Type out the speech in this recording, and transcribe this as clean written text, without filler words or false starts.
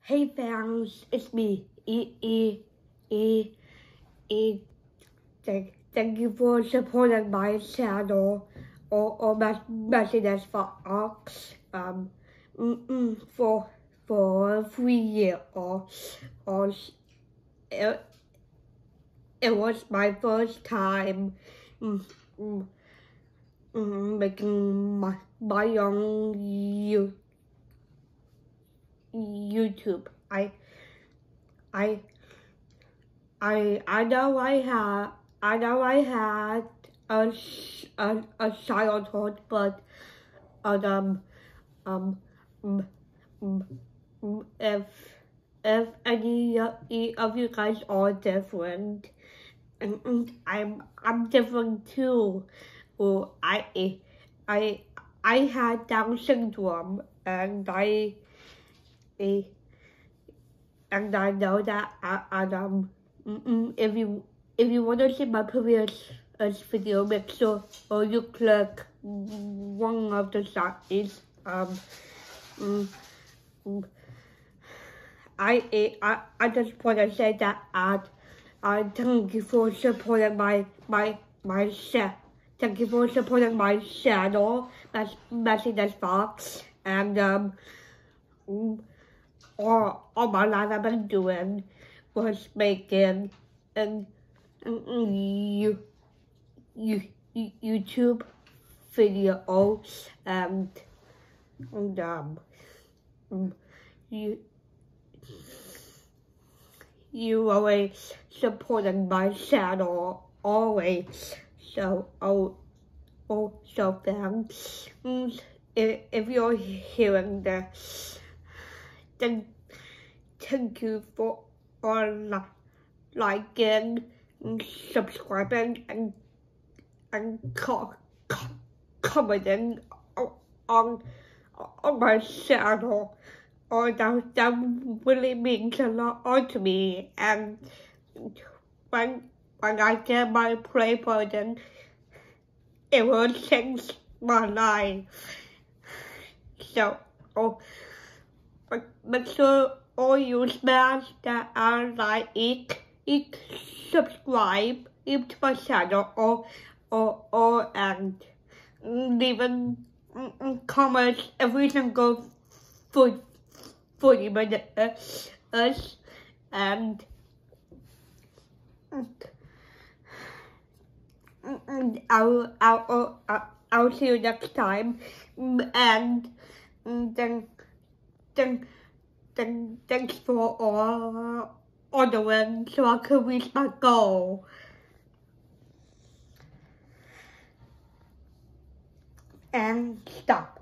Hey fans, it's me, E. Thank you for supporting my channel or Mazzy Neds-Fox for 3 years or it was my first time making my own YouTube. I know I had a childhood, but um if any of you guys are different, and I'm different too. Well, I had Down syndrome, and I know that if you want to see my previous video, make sure you click one of the sides. I just want to say that I thank you for supporting my channel. Thank you for supporting my channel, Mazzy Neds-Fox, and all my life I've been doing was making YouTube videos and you always supporting my channel always, so so thanks. If you're hearing this, then thank you for liking, subscribing, and commenting on my channel. Oh, that really means a lot to me. And when I get my play button, it will change my life. So, make sure all you smash that are like it subscribe to my channel and leaving comments every single 40 minutes and I'll see you next time, and then thanks for all the wins so I can reach my goal. And stop.